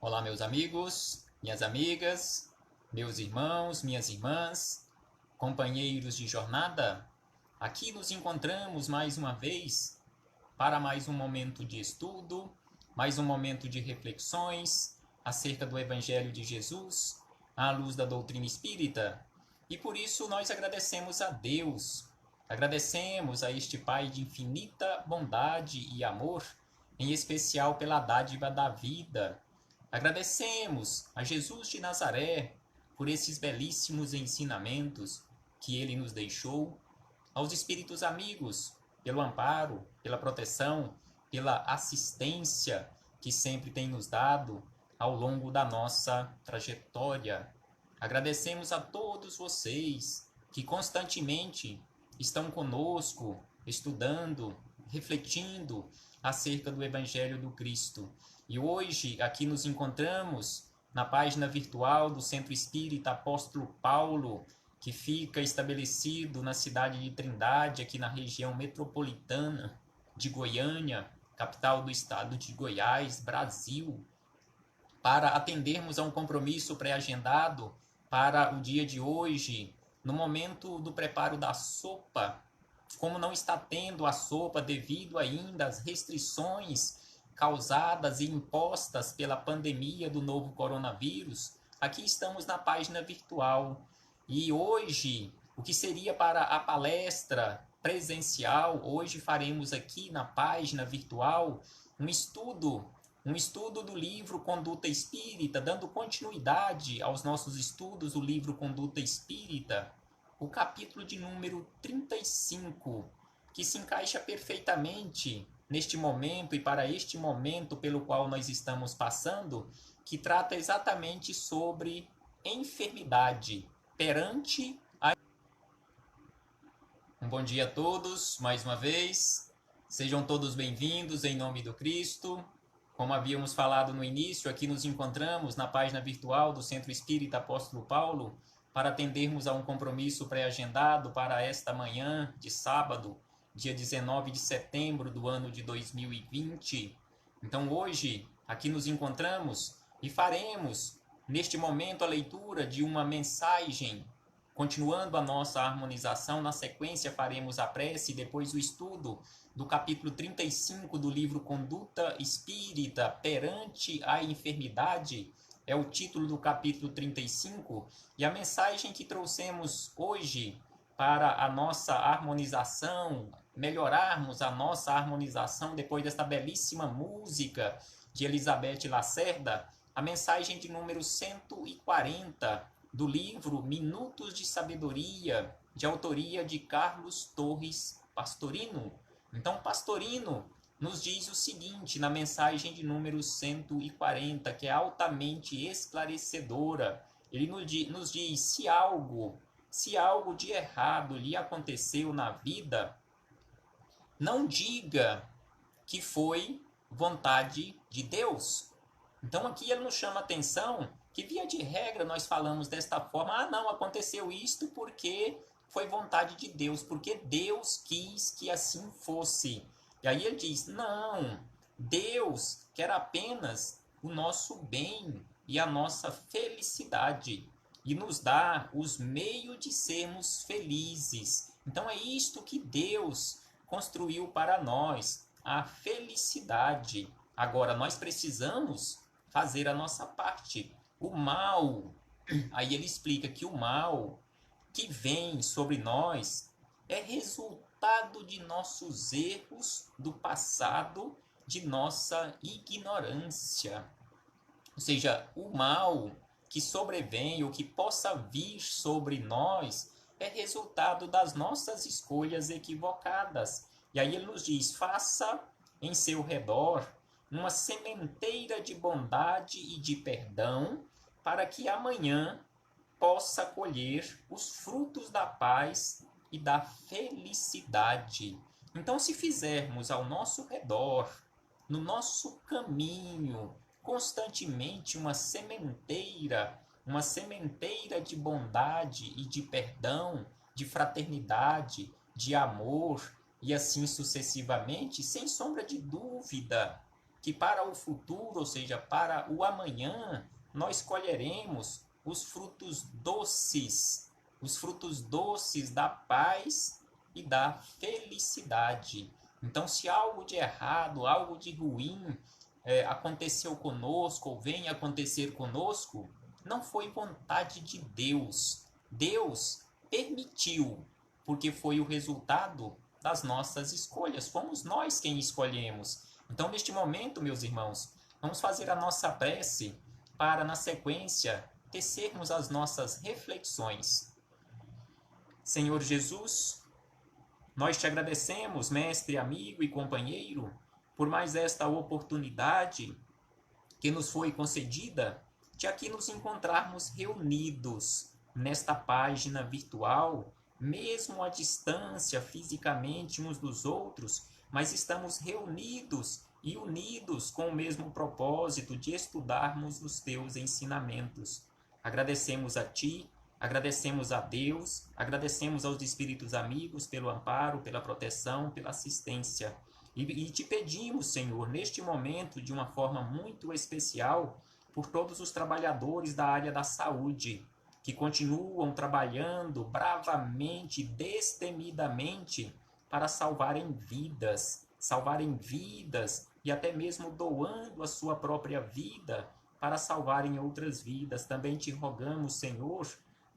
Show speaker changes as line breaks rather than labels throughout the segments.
Olá, meus amigos, minhas amigas, meus irmãos, minhas irmãs, companheiros de jornada. Aqui nos encontramos mais uma vez para mais um momento de estudo, mais um momento de reflexões acerca do Evangelho de Jesus, à luz da doutrina espírita. E por isso nós agradecemos a Deus, agradecemos a este Pai de infinita bondade e amor, em especial pela dádiva da vida. Agradecemos a Jesus de Nazaré por esses belíssimos ensinamentos que ele nos deixou, aos espíritos amigos pelo amparo, pela proteção, pela assistência que sempre tem nos dado ao longo da nossa trajetória. Agradecemos a todos vocês que constantemente estão conosco, estudando, refletindo acerca do Evangelho do Cristo. E hoje aqui nos encontramos na página virtual do Centro Espírita Apóstolo Paulo, que fica estabelecido na cidade de Trindade, aqui na região metropolitana de Goiânia, capital do estado de Goiás, Brasil, para atendermos a um compromisso pré-agendado para o dia de hoje, no momento do preparo da sopa. Como não está tendo a sopa devido ainda às restrições causadas e impostas pela pandemia do novo coronavírus, aqui estamos na página virtual. E hoje, o que seria para a palestra presencial, hoje faremos aqui na página virtual um estudo do livro Conduta Espírita, dando continuidade aos nossos estudos do livro Conduta Espírita, o capítulo de número 35, que se encaixa perfeitamente neste momento e para este momento pelo qual nós estamos passando, que trata exatamente sobre enfermidade perante a... Um bom dia a todos, mais uma vez. Sejam todos bem-vindos em nome do Cristo. Como havíamos falado no início, aqui nos encontramos na página virtual do Centro Espírita Apóstolo Paulo para atendermos a um compromisso pré-agendado para esta manhã de sábado, dia 19 de setembro do ano de 2020. Então hoje, aqui nos encontramos e faremos, neste momento, a leitura de uma mensagem, continuando a nossa harmonização. Na sequência faremos a prece e depois o estudo do capítulo 35 do livro Conduta Espírita perante a enfermidade, é o título do capítulo 35, e a mensagem que trouxemos hoje para a nossa harmonização, melhorarmos a nossa harmonização depois desta belíssima música de Elizabeth Lacerda, a mensagem de número 140 do livro Minutos de Sabedoria, de autoria de Carlos Torres Pastorino. Então, Pastorino nos diz o seguinte na mensagem de número 140, que é altamente esclarecedora. Ele nos diz: se algo de errado lhe aconteceu na vida, não diga que foi vontade de Deus. Então aqui ele nos chama a atenção que, via de regra, nós falamos desta forma: não, aconteceu isto porque foi vontade de Deus, porque Deus quis que assim fosse. E aí ele diz: não, Deus quer apenas o nosso bem e a nossa felicidade, e nos dá os meios de sermos felizes. Então é isto que Deus construiu para nós, a felicidade. Agora nós precisamos fazer a nossa parte. O mal, aí ele explica que o mal que vem sobre nós é resultado de nossos erros do passado, de nossa ignorância. Ou seja, o mal que sobrevém ou que possa vir sobre nós é resultado das nossas escolhas equivocadas. E aí ele nos diz: faça em seu redor uma sementeira de bondade e de perdão, para que amanhã possa colher os frutos da paz e da felicidade. Então, se fizermos ao nosso redor, no nosso caminho, constantemente uma sementeira de bondade e de perdão, de fraternidade, de amor, e assim sucessivamente, sem sombra de dúvida, que para o futuro, ou seja, para o amanhã, nós colheremos os frutos doces da paz e da felicidade. Então, se algo de errado, algo de ruim aconteceu conosco ou vem acontecer conosco, não foi vontade de Deus. Deus permitiu, porque foi o resultado das nossas escolhas. Fomos nós quem escolhemos. Então, neste momento, meus irmãos, vamos fazer a nossa prece para, na sequência, tecermos as nossas reflexões. Senhor Jesus, nós te agradecemos, mestre, amigo e companheiro, por mais esta oportunidade que nos foi concedida de aqui nos encontrarmos reunidos nesta página virtual, mesmo à distância fisicamente uns dos outros, mas estamos reunidos e unidos com o mesmo propósito de estudarmos os teus ensinamentos. Agradecemos a ti, agradecemos a Deus, agradecemos aos espíritos amigos pelo amparo, pela proteção, pela assistência. E te pedimos, Senhor, neste momento, de uma forma muito especial, por todos os trabalhadores da área da saúde, que continuam trabalhando bravamente, destemidamente, para salvarem vidas e até mesmo doando a sua própria vida para salvarem outras vidas. Também te rogamos, Senhor,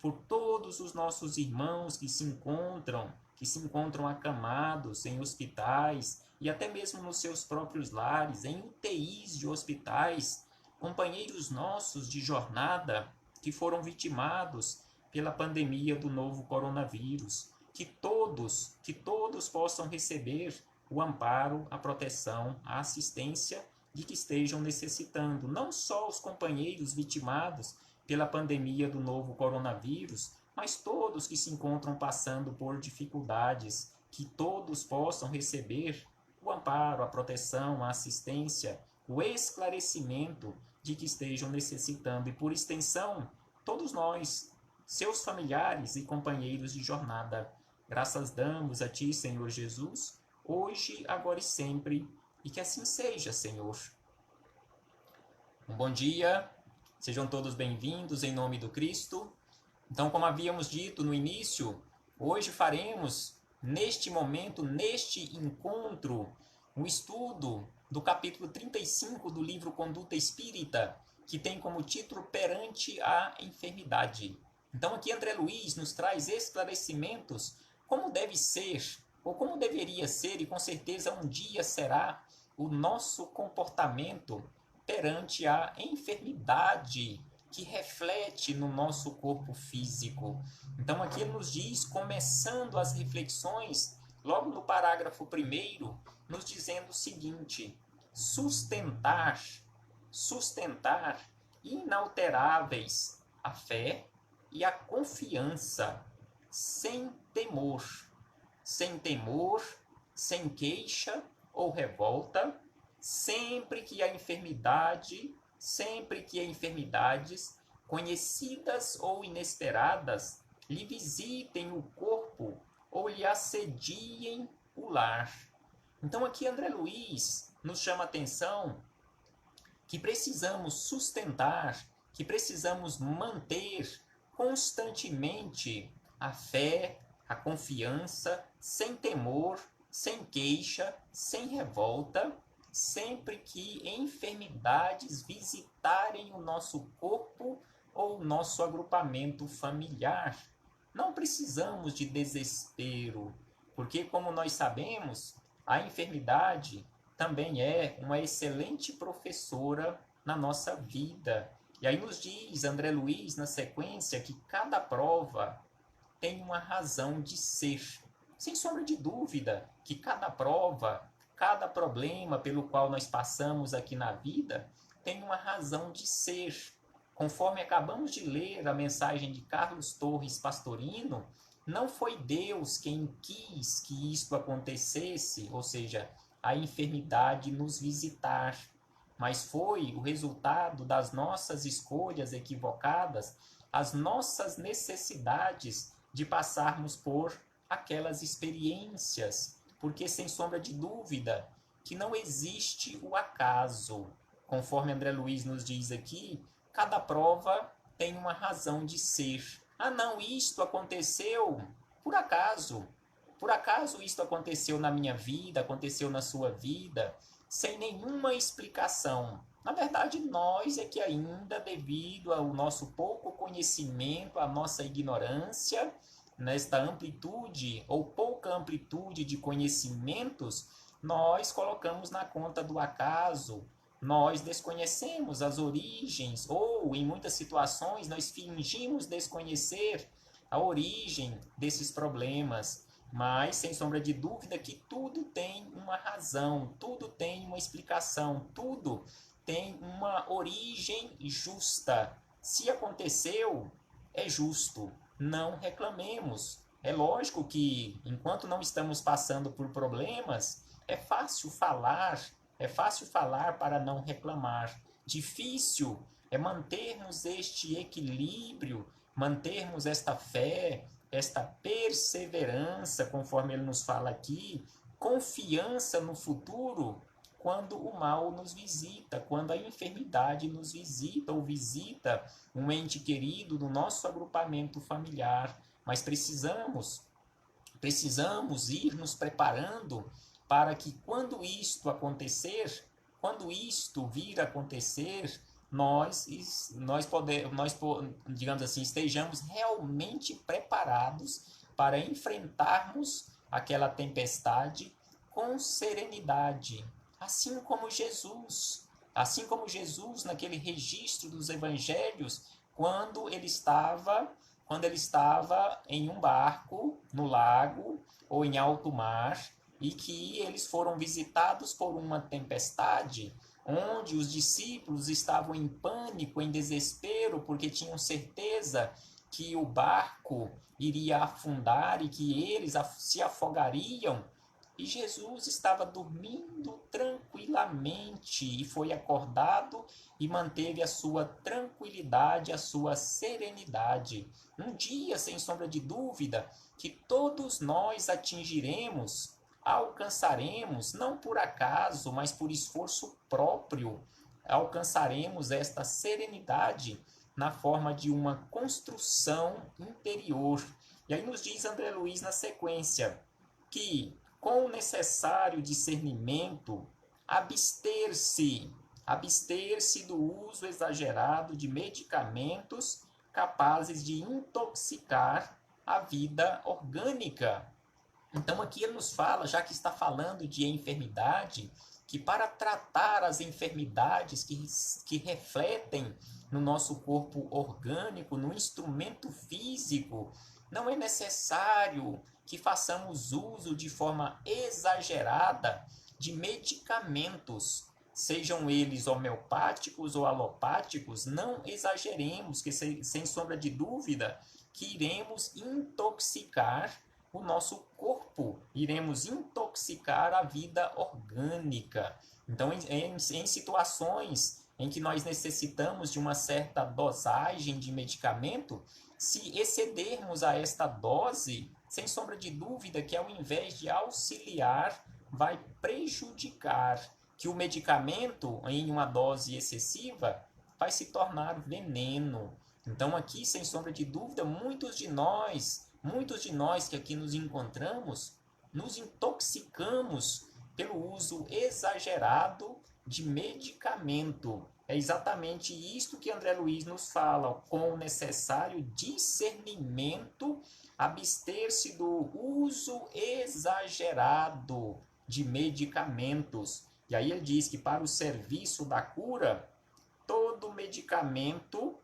por todos os nossos irmãos que se encontram acamados em hospitais e até mesmo nos seus próprios lares, em UTIs de hospitais, companheiros nossos de jornada que foram vitimados pela pandemia do novo coronavírus. Que todos possam receber o amparo, a proteção, a assistência de que estejam necessitando. Não só os companheiros vitimados pela pandemia do novo coronavírus, mas todos que se encontram passando por dificuldades, que todos possam receber o amparo, a proteção, a assistência, o esclarecimento de que estejam necessitando. E por extensão, todos nós, seus familiares e companheiros de jornada. Graças damos a ti, Senhor Jesus, hoje, agora e sempre, e que assim seja, Senhor. Um bom dia, sejam todos bem-vindos em nome do Cristo. Então, como havíamos dito no início, hoje faremos, neste momento, neste encontro, um estudo do capítulo 35 do livro Conduta Espírita, que tem como título Perante a Enfermidade. Então, aqui André Luiz nos traz esclarecimentos como deve ser, ou como deveria ser, e com certeza um dia será, o nosso comportamento perante a enfermidade que reflete no nosso corpo físico. Então aqui ele nos diz, começando as reflexões, logo no parágrafo 1º, nos dizendo o seguinte: sustentar inalteráveis a fé e a confiança, sem temor, sem queixa ou revolta, sempre que enfermidades, conhecidas ou inesperadas, lhe visitem o corpo ou lhe assediem o lar. Então aqui André Luiz nos chama a atenção que precisamos sustentar, que precisamos manter constantemente a fé, a confiança, sem temor, sem queixa, sem revolta, sempre que enfermidades visitarem o nosso corpo ou o nosso agrupamento familiar. Não precisamos de desespero, porque, como nós sabemos, a enfermidade também é uma excelente professora na nossa vida. E aí nos diz André Luiz, na sequência, que cada prova tem uma razão de ser. Sem sombra de dúvida que cada prova, cada problema pelo qual nós passamos aqui na vida tem uma razão de ser. Conforme acabamos de ler a mensagem de Carlos Torres Pastorino, não foi Deus quem quis que isto acontecesse, ou seja, a enfermidade nos visitar, mas foi o resultado das nossas escolhas equivocadas, as nossas necessidades de passarmos por aquelas experiências, porque sem sombra de dúvida, que não existe o acaso. Conforme André Luiz nos diz aqui, cada prova tem uma razão de ser. Ah, não, isto aconteceu por acaso. Por acaso isto aconteceu na minha vida, aconteceu na sua vida, sem nenhuma explicação. Na verdade, nós é que ainda, devido ao nosso pouco conhecimento, à nossa ignorância, nesta amplitude ou pouca amplitude de conhecimentos, nós colocamos na conta do acaso, nós desconhecemos as origens, ou em muitas situações nós fingimos desconhecer a origem desses problemas, mas sem sombra de dúvida que tudo tem uma razão, tudo tem uma explicação, tudo tem uma origem justa. Se aconteceu, é justo, não reclamemos. É lógico que, enquanto não estamos passando por problemas, é fácil falar para não reclamar. Difícil é mantermos este equilíbrio, mantermos esta fé, esta perseverança, conforme ele nos fala aqui, confiança no futuro, quando o mal nos visita, quando a enfermidade nos visita ou visita um ente querido do nosso agrupamento familiar. Mas precisamos ir nos preparando para que quando isto vir a acontecer, digamos assim, estejamos realmente preparados para enfrentarmos aquela tempestade com serenidade, assim como Jesus naquele registro dos evangelhos, quando ele estava em um barco no lago ou em alto mar, e que eles foram visitados por uma tempestade, onde os discípulos estavam em pânico, em desespero, porque tinham certeza que o barco iria afundar e que eles se afogariam. E Jesus estava dormindo tranquilamente e foi acordado e manteve a sua tranquilidade, a sua serenidade. Um dia, sem sombra de dúvida, que todos nós alcançaremos, não por acaso, mas por esforço próprio, alcançaremos esta serenidade na forma de uma construção interior. E aí nos diz André Luiz na sequência que, com o necessário discernimento, abster-se do uso exagerado de medicamentos capazes de intoxicar a vida orgânica. Então aqui ele nos fala, já que está falando de enfermidade, que para tratar as enfermidades que refletem no nosso corpo orgânico, no instrumento físico, não é necessário que façamos uso de forma exagerada de medicamentos, sejam eles homeopáticos ou alopáticos. Não exageremos, que sem sombra de dúvida que iremos intoxicar o nosso corpo, iremos intoxicar a vida orgânica. Então, em situações em que nós necessitamos de uma certa dosagem de medicamento, se excedermos a esta dose, sem sombra de dúvida que ao invés de auxiliar, vai prejudicar, que o medicamento em uma dose excessiva vai se tornar veneno. Então aqui, sem sombra de dúvida, muitos de nós que aqui nos encontramos, nos intoxicamos pelo uso exagerado de medicamento. É exatamente isto que André Luiz nos fala, com o necessário discernimento, abster-se do uso exagerado de medicamentos. E aí ele diz que para o serviço da cura, todo medicamento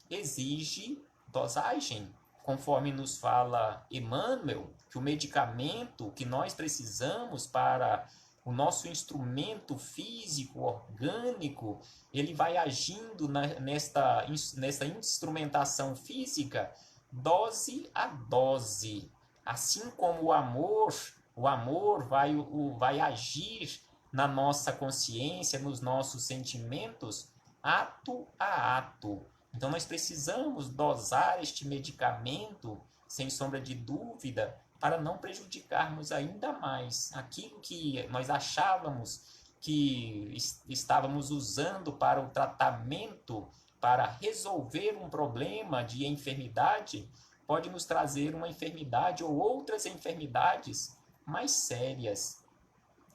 exige dosagem. Conforme nos fala Emmanuel, que o medicamento que nós precisamos para o nosso instrumento físico, orgânico, ele vai agindo nesta instrumentação física, dose a dose. Assim como o amor vai agir na nossa consciência, nos nossos sentimentos, ato a ato. Então nós precisamos dosar este medicamento, sem sombra de dúvida, para não prejudicarmos ainda mais aquilo que nós achávamos que estávamos usando para o tratamento, para resolver um problema de enfermidade, pode nos trazer uma enfermidade ou outras enfermidades mais sérias.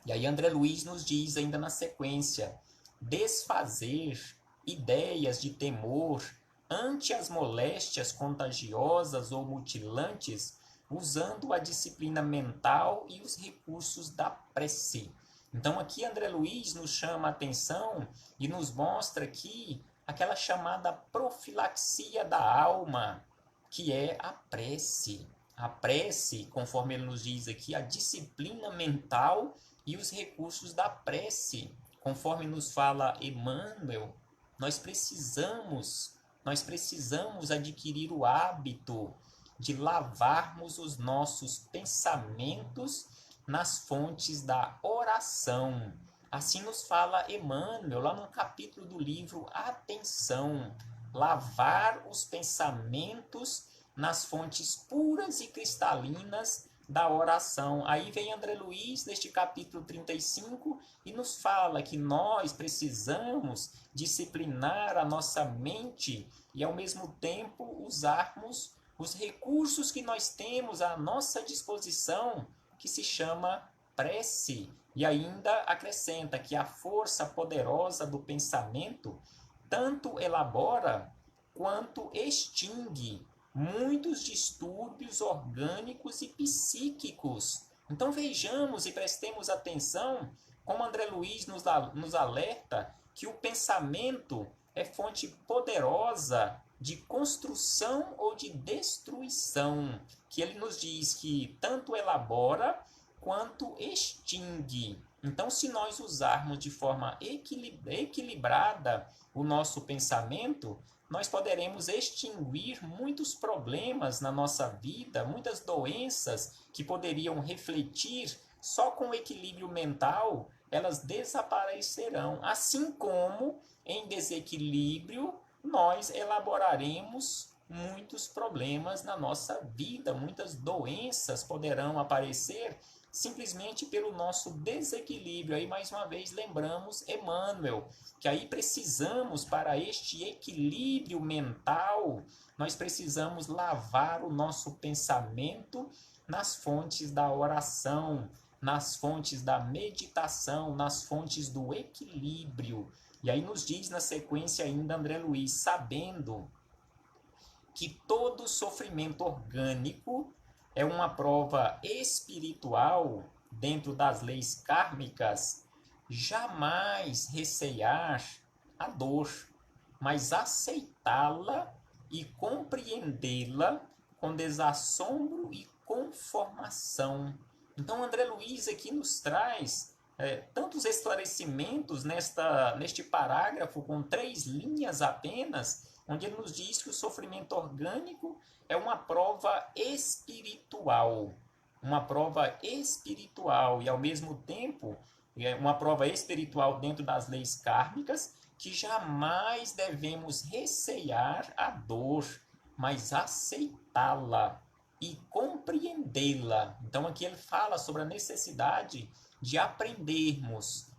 E aí André Luiz nos diz ainda na sequência: desfazer ideias de temor ante as moléstias contagiosas ou mutilantes, usando a disciplina mental e os recursos da prece. Então aqui André Luiz nos chama a atenção e nos mostra que aquela chamada profilaxia da alma, que é a prece. A prece, conforme ele nos diz aqui, a disciplina mental e os recursos da prece. Conforme nos fala Emmanuel, nós precisamos adquirir o hábito de lavarmos os nossos pensamentos nas fontes da oração. Assim nos fala Emmanuel, lá no capítulo do livro Atenção, lavar os pensamentos nas fontes puras e cristalinas da oração. Aí vem André Luiz, neste capítulo 35, e nos fala que nós precisamos disciplinar a nossa mente e, ao mesmo tempo, usarmos os recursos que nós temos à nossa disposição, que se chama prece. E ainda acrescenta que a força poderosa do pensamento tanto elabora quanto extingue muitos distúrbios orgânicos e psíquicos. Então vejamos e prestemos atenção como André Luiz nos alerta que o pensamento é fonte poderosa de construção ou de destruição, que ele nos diz que tanto elabora quanto extingue. Então, se nós usarmos de forma equilibrada o nosso pensamento, nós poderemos extinguir muitos problemas na nossa vida, muitas doenças que poderiam refletir só com o equilíbrio mental, elas desaparecerão. Assim como, em desequilíbrio, nós elaboraremos muitos problemas na nossa vida, muitas doenças poderão aparecer simplesmente pelo nosso desequilíbrio. Aí, mais uma vez, lembramos Emmanuel, que aí precisamos, para este equilíbrio mental, nós precisamos lavar o nosso pensamento nas fontes da oração, nas fontes da meditação, nas fontes do equilíbrio. E aí nos diz na sequência ainda André Luiz, sabendo que todo sofrimento orgânico é uma prova espiritual dentro das leis kármicas, jamais recear a dor, mas aceitá-la e compreendê-la com desassombro e conformação. Então André Luiz aqui nos traz tantos esclarecimentos neste parágrafo com 3 linhas apenas, onde ele nos diz que o sofrimento orgânico é uma prova espiritual, e ao mesmo tempo é uma prova espiritual dentro das leis kármicas, que jamais devemos recear a dor, mas aceitá-la e compreendê-la. Então aqui ele fala sobre a necessidade de aprendermos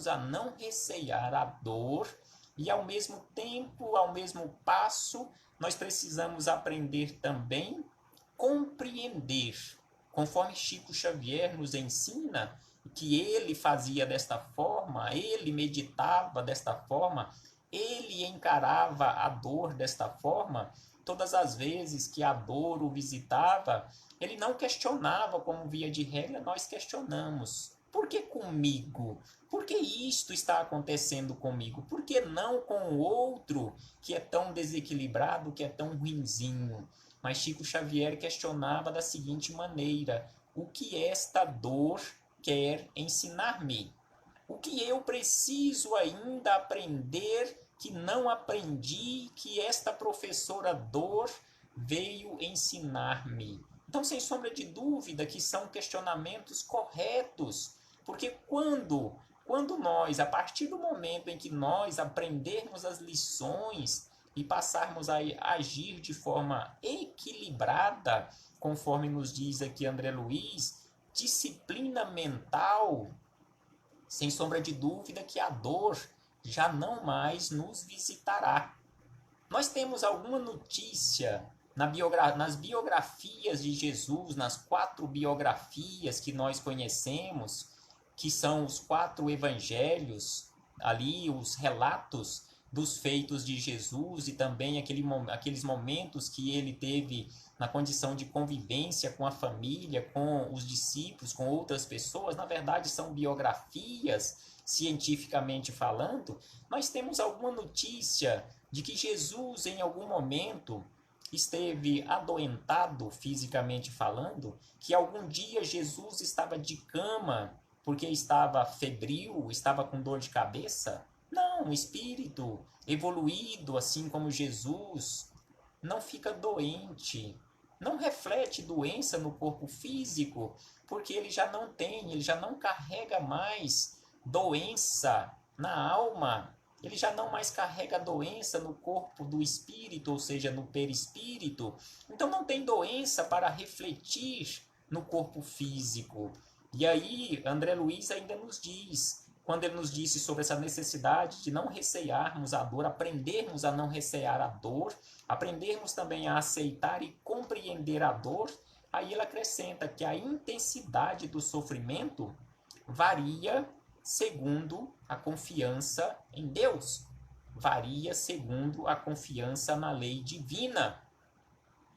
a não recear a dor, e ao mesmo tempo, ao mesmo passo, nós precisamos aprender também compreender, conforme Chico Xavier nos ensina, que ele fazia desta forma, ele meditava desta forma, ele encarava a dor desta forma. Todas as vezes que a dor o visitava, ele não questionava, como via de regra nós questionamos. Por que comigo? Por que isto está acontecendo comigo? Por que não com o outro que é tão desequilibrado, que é tão ruinzinho? Mas Chico Xavier questionava da seguinte maneira: o que esta dor quer ensinar-me? O que eu preciso ainda aprender que não aprendi, que esta professora dor veio ensinar-me? Então, sem sombra de dúvida que são questionamentos corretos, porque quando nós, a partir do momento em que nós aprendermos as lições e passarmos a agir de forma equilibrada, conforme nos diz aqui André Luiz, disciplina mental, sem sombra de dúvida que a dor já não mais nos visitará. Nós temos alguma notícia nas biografias de Jesus, nas 4 biografias que nós conhecemos, que são os 4 evangelhos, ali os relatos dos feitos de Jesus e também aqueles momentos que ele teve na condição de convivência com a família, com os discípulos, com outras pessoas. Na verdade, são biografias, cientificamente falando. Nós temos alguma notícia de que Jesus, em algum momento, esteve adoentado, fisicamente falando, que algum dia Jesus estava de cama porque estava febril, estava com dor de cabeça? Não, o espírito evoluído, assim como Jesus, não fica doente, não reflete doença no corpo físico, porque ele já não carrega mais doença na alma, ele já não mais carrega doença no corpo do espírito, ou seja, no perispírito. Então não tem doença para refletir no corpo físico. E aí, André Luiz ainda nos diz, quando ele nos disse sobre essa necessidade de não recearmos a dor, aprendermos a não recear a dor, aprendermos também a aceitar e compreender a dor, aí ele acrescenta que a intensidade do sofrimento varia segundo a confiança em Deus, varia segundo a confiança na lei divina.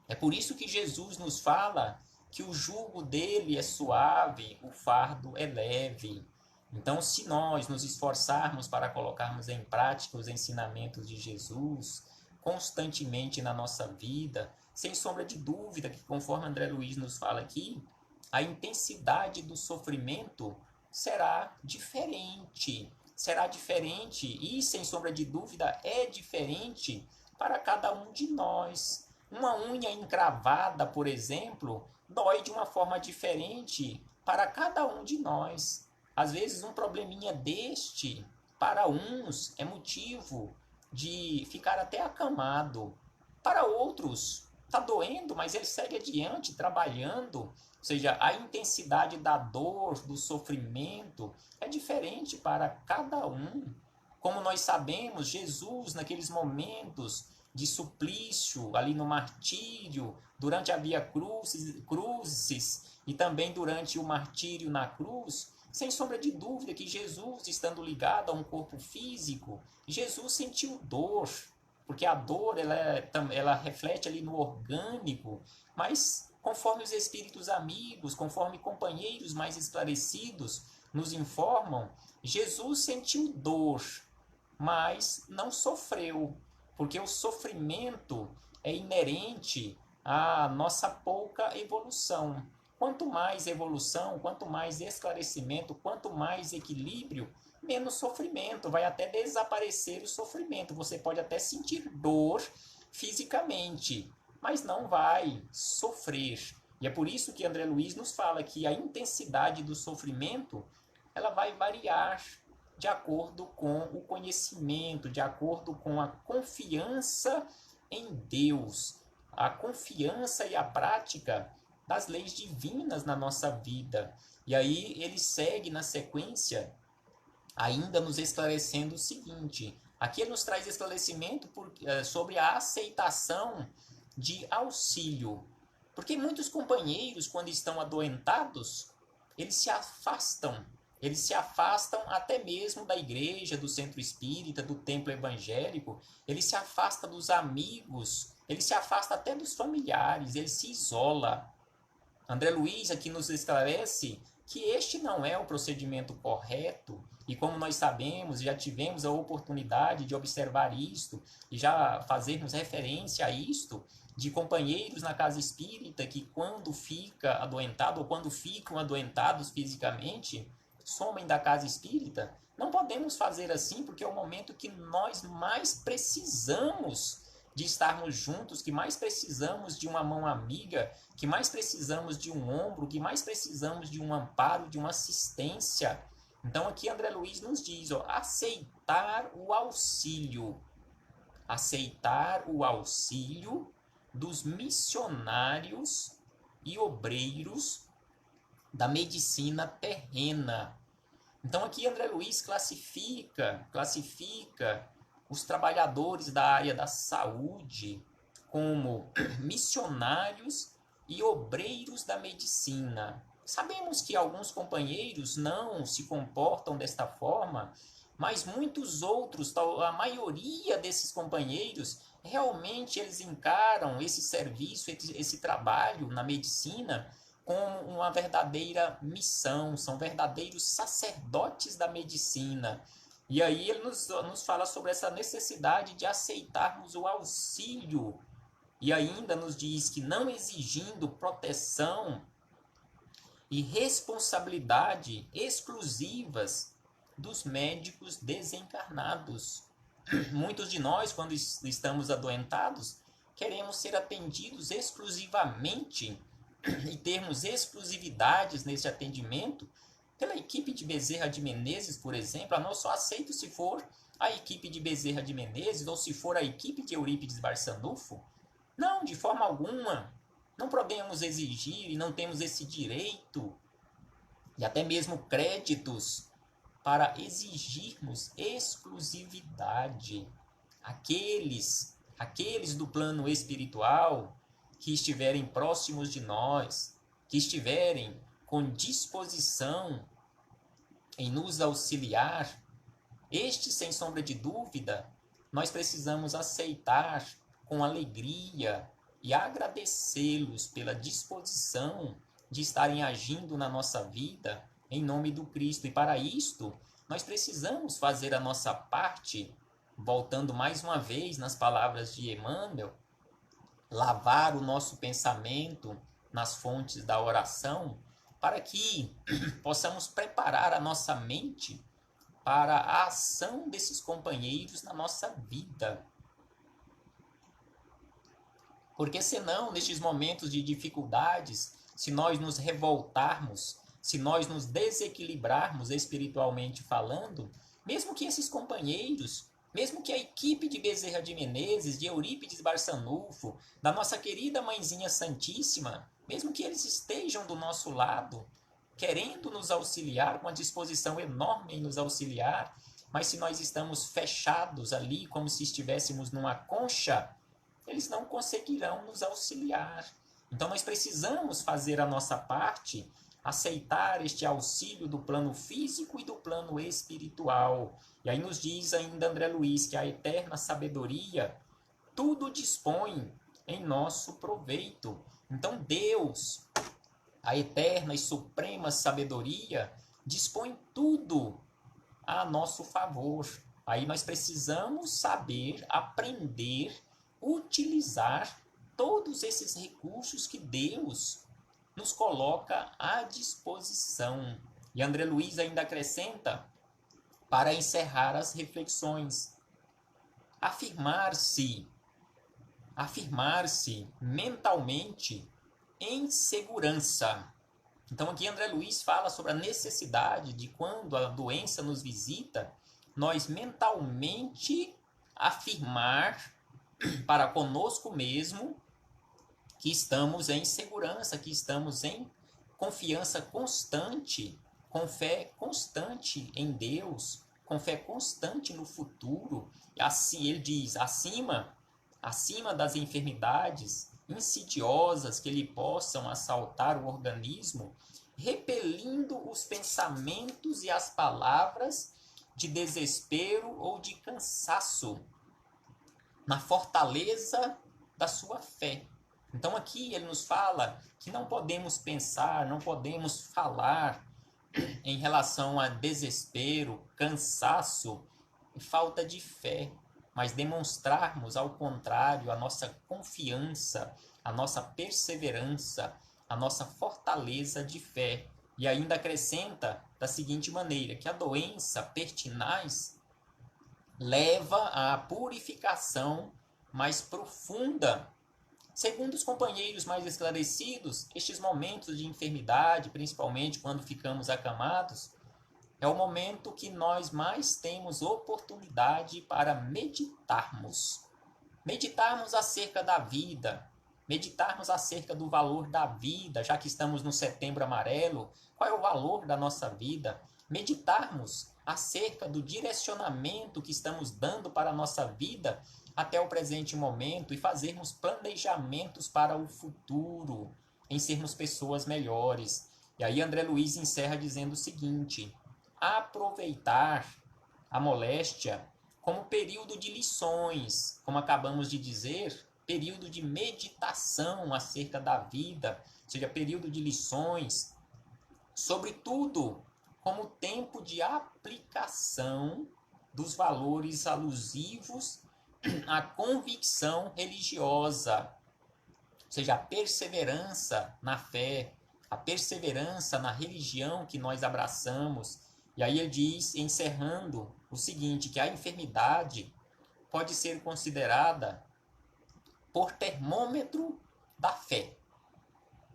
É por isso que Jesus nos fala que o jugo dele é suave, o fardo é leve. Então, se nós nos esforçarmos para colocarmos em prática os ensinamentos de Jesus constantemente na nossa vida, sem sombra de dúvida que, conforme André Luiz nos fala aqui, a intensidade do sofrimento será diferente e, sem sombra de dúvida, é diferente para cada um de nós. Uma unha encravada, por exemplo, dói de uma forma diferente para cada um de nós. Às vezes, um probleminha deste, para uns, é motivo de ficar até acamado. Para outros, está doendo, mas ele segue adiante, trabalhando. Ou seja, a intensidade da dor, do sofrimento, é diferente para cada um. Como nós sabemos, Jesus, naqueles momentos de suplício, ali no martírio, durante a Via Crucis e também durante o martírio na cruz, sem sombra de dúvida que Jesus, estando ligado a um corpo físico, Jesus sentiu dor, porque a dor ela reflete ali no orgânico, mas conforme os espíritos amigos, conforme companheiros mais esclarecidos nos informam, Jesus sentiu dor, mas não sofreu, porque o sofrimento é inerente à nossa pouca evolução. Quanto mais evolução, quanto mais esclarecimento, quanto mais equilíbrio, menos sofrimento, vai até desaparecer o sofrimento. Você pode até sentir dor fisicamente, mas não vai sofrer. E é por isso que André Luiz nos fala que a intensidade do sofrimento ela vai variar de acordo com o conhecimento, de acordo com a confiança em Deus, a confiança e a prática das leis divinas na nossa vida. E aí ele segue na sequência, ainda nos esclarecendo o seguinte. Aqui ele nos traz esclarecimento sobre a aceitação de auxílio. Porque muitos companheiros, quando estão adoentados, eles se afastam até mesmo da igreja, do centro espírita, do templo evangélico, ele se afasta dos amigos, ele se afasta até dos familiares, ele se isola. André Luiz aqui nos esclarece que este não é o procedimento correto, e como nós sabemos, já tivemos a oportunidade de observar isto, e já fazermos referência a isto, de companheiros na casa espírita que quando fica adoentado, ou quando ficam adoentados fisicamente, somem da casa espírita. Não podemos fazer assim, porque é o momento que nós mais precisamos de estarmos juntos, que mais precisamos de uma mão amiga, que mais precisamos de um ombro, que mais precisamos de um amparo, de uma assistência. Então aqui André Luiz nos diz, aceitar o auxílio. aceitar o auxílio dos missionários e obreiros da medicina terrena. Então aqui André Luiz classifica os trabalhadores da área da saúde como missionários e obreiros da medicina. Sabemos que alguns companheiros não se comportam desta forma, mas muitos outros, a maioria desses companheiros, realmente eles encaram esse serviço, esse trabalho na medicina como uma verdadeira missão, são verdadeiros sacerdotes da medicina. E aí ele nos fala sobre essa necessidade de aceitarmos o auxílio, e ainda nos diz que não exigindo proteção e responsabilidade exclusivas dos médicos desencarnados. Muitos de nós, quando estamos adoentados, queremos ser atendidos exclusivamente e termos exclusividades nesse atendimento pela equipe de Bezerra de Menezes, por exemplo. Nós só aceito se for a equipe de Bezerra de Menezes ou se for a equipe de Eurípides Barçanufo. Não, de forma alguma. Não podemos exigir e não temos esse direito e até mesmo créditos para exigirmos exclusividade. Aqueles do plano espiritual que estiverem próximos de nós, que estiverem com disposição em nos auxiliar, estes, sem sombra de dúvida, nós precisamos aceitar com alegria e agradecê-los pela disposição de estarem agindo na nossa vida em nome do Cristo. E para isto, nós precisamos fazer a nossa parte, voltando mais uma vez nas palavras de Emmanuel, lavar o nosso pensamento nas fontes da oração, para que possamos preparar a nossa mente para a ação desses companheiros na nossa vida. Porque senão, nestes momentos de dificuldades, se nós nos revoltarmos, se nós nos desequilibrarmos espiritualmente falando, mesmo que esses companheiros, mesmo que a equipe de Bezerra de Menezes, de Eurípides Barçanufo, da nossa querida Mãezinha Santíssima, mesmo que eles estejam do nosso lado, querendo nos auxiliar, com a disposição enorme em nos auxiliar, mas se nós estamos fechados ali, como se estivéssemos numa concha, eles não conseguirão nos auxiliar. Então nós precisamos fazer a nossa parte, aceitar este auxílio do plano físico e do plano espiritual. E aí nos diz ainda André Luiz que a eterna sabedoria tudo dispõe em nosso proveito. Então Deus, a eterna e suprema sabedoria, dispõe tudo a nosso favor. Aí nós precisamos saber, aprender, utilizar todos esses recursos que Deus nos coloca à disposição. E André Luiz ainda acrescenta, para encerrar as reflexões, afirmar-se mentalmente em segurança. Então aqui André Luiz fala sobre a necessidade de, quando a doença nos visita, nós mentalmente afirmar para conosco mesmo que estamos em segurança, que estamos em confiança constante, com fé constante em Deus, com fé constante no futuro. E assim ele diz, acima das enfermidades insidiosas que lhe possam assaltar o organismo, repelindo os pensamentos e as palavras de desespero ou de cansaço, na fortaleza da sua fé. Então aqui ele nos fala que não podemos pensar, não podemos falar em relação a desespero, cansaço e falta de fé, mas demonstrarmos ao contrário a nossa confiança, a nossa perseverança, a nossa fortaleza de fé. E ainda acrescenta da seguinte maneira, que a doença pertinaz leva à purificação mais profunda. Segundo os companheiros mais esclarecidos, estes momentos de enfermidade, principalmente quando ficamos acamados, é o momento que nós mais temos oportunidade para meditarmos. meditarmos acerca da vida, meditarmos acerca do valor da vida, já que estamos no Setembro Amarelo, qual é o valor da nossa vida? Meditarmos acerca do direcionamento que estamos dando para a nossa vida até o presente momento e fazermos planejamentos para o futuro, em sermos pessoas melhores. E aí André Luiz encerra dizendo o seguinte: aproveitar a moléstia como período de lições, como acabamos de dizer, período de meditação acerca da vida, ou seja, período de lições, sobretudo como tempo de aplicação dos valores alusivos à convicção religiosa, ou seja, a perseverança na fé, a perseverança na religião que nós abraçamos. E aí ele diz, encerrando, o seguinte, que a enfermidade pode ser considerada por termômetro da fé.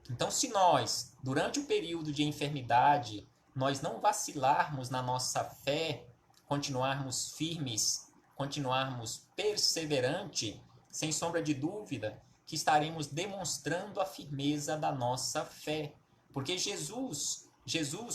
Então, se nós, durante o período de enfermidade, nós não vacilarmos na nossa fé, continuarmos firmes, continuarmos perseverantes, sem sombra de dúvida, que estaremos demonstrando a firmeza da nossa fé. Porque Jesus,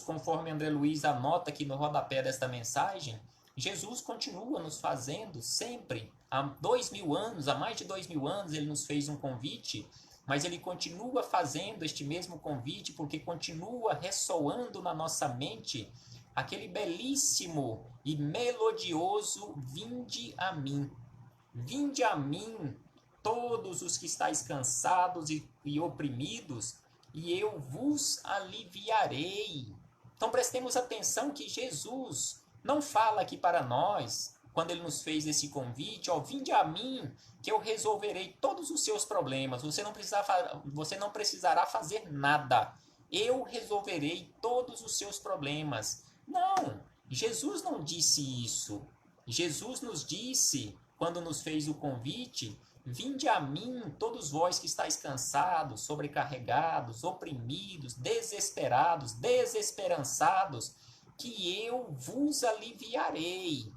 conforme André Luiz anota aqui no rodapé desta mensagem, Jesus continua nos fazendo sempre, há 2000 anos, há mais de 2000 anos, ele nos fez um convite, mas ele continua fazendo este mesmo convite porque continua ressoando na nossa mente aquele belíssimo e melodioso vinde a mim. Vinde a mim, todos os que estáis cansados e oprimidos, e eu vos aliviarei. Então prestemos atenção que Jesus não fala aqui para nós, quando ele nos fez esse convite, ó, vinde a mim, que eu resolverei todos os seus problemas. Você não precisará fazer nada. Eu resolverei todos os seus problemas. Não, Jesus não disse isso. Jesus nos disse, quando nos fez o convite, vinde a mim, todos vós que estáis cansados, sobrecarregados, oprimidos, desesperados, desesperançados, que eu vos aliviarei.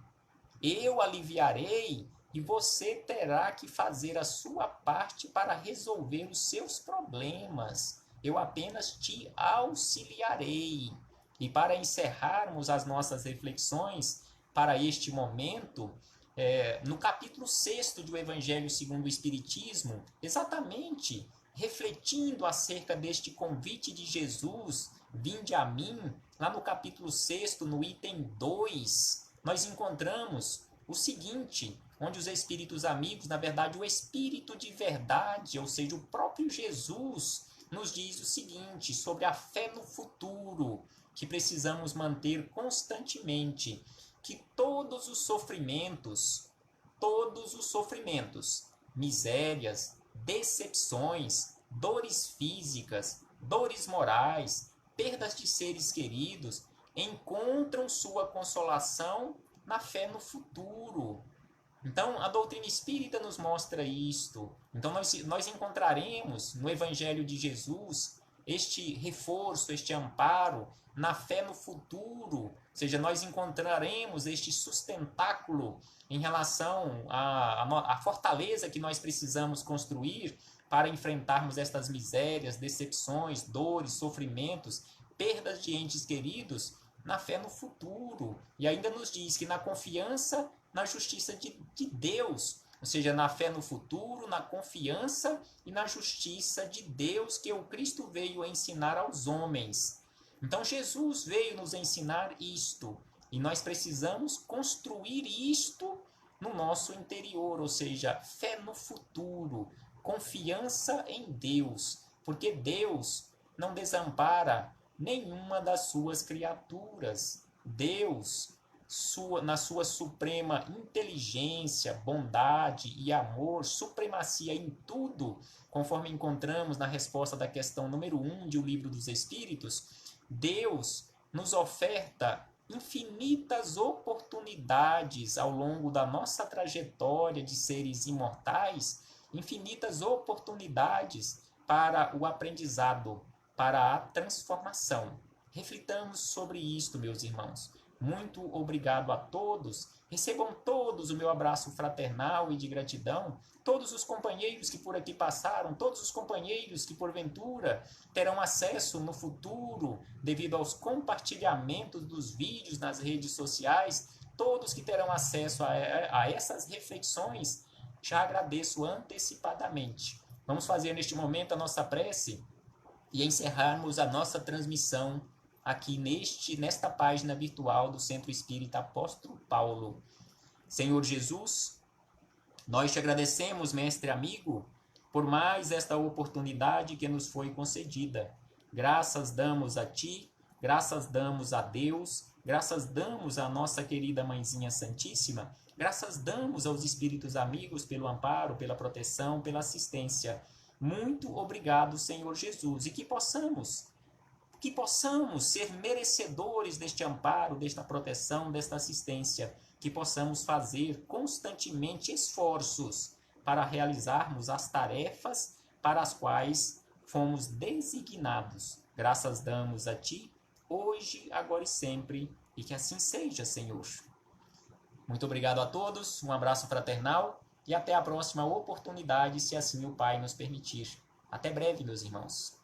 Eu aliviarei e você terá que fazer a sua parte para resolver os seus problemas. Eu apenas te auxiliarei. E para encerrarmos as nossas reflexões para este momento, no capítulo 6 do Evangelho segundo o Espiritismo, exatamente refletindo acerca deste convite de Jesus, vinde a mim, lá no capítulo 6, no item 2, nós encontramos o seguinte, onde os espíritos amigos, na verdade o Espírito de verdade, ou seja, o próprio Jesus, nos diz o seguinte, sobre a fé no futuro, que precisamos manter constantemente, que todos os sofrimentos, misérias, decepções, dores físicas, dores morais, perdas de seres queridos, encontram sua consolação na fé no futuro. Então, a doutrina espírita nos mostra isto. Então, nós encontraremos no Evangelho de Jesus este reforço, este amparo na fé no futuro. Ou seja, nós encontraremos este sustentáculo em relação à fortaleza que nós precisamos construir para enfrentarmos estas misérias, decepções, dores, sofrimentos, perdas de entes queridos, na fé no futuro. E ainda nos diz que na confiança na justiça de Deus, ou seja, na fé no futuro, na confiança e na justiça de Deus que o Cristo veio a ensinar aos homens. Então Jesus veio nos ensinar isto, e nós precisamos construir isto no nosso interior, ou seja, fé no futuro, confiança em Deus, porque Deus não desampara nenhuma das suas criaturas. Deus, na sua suprema inteligência, bondade e amor, supremacia em tudo, conforme encontramos na resposta da questão número 1 de O Livro dos Espíritos, Deus nos oferta infinitas oportunidades ao longo da nossa trajetória de seres imortais, infinitas oportunidades para o aprendizado, para a transformação. Reflitamos sobre isto, meus irmãos. Muito obrigado a todos. Recebam todos o meu abraço fraternal e de gratidão. Todos os companheiros que por aqui passaram, todos os companheiros que porventura terão acesso no futuro, devido aos compartilhamentos dos vídeos nas redes sociais, todos que terão acesso a essas reflexões, já agradeço antecipadamente. Vamos fazer neste momento a nossa prece e encerrarmos a nossa transmissão aqui nesta página virtual do Centro Espírita Apóstolo Paulo. Senhor Jesus, nós te agradecemos, mestre amigo, por mais esta oportunidade que nos foi concedida. Graças damos a ti, graças damos a Deus, graças damos à nossa querida Mãezinha Santíssima, graças damos aos espíritos amigos pelo amparo, pela proteção, pela assistência. Muito obrigado, Senhor Jesus, e que possamos ser merecedores deste amparo, desta proteção, desta assistência, que possamos fazer constantemente esforços para realizarmos as tarefas para as quais fomos designados. Graças damos a Ti, hoje, agora e sempre, e que assim seja, Senhor. Muito obrigado a todos, um abraço fraternal e até a próxima oportunidade, se assim o Pai nos permitir. Até breve, meus irmãos.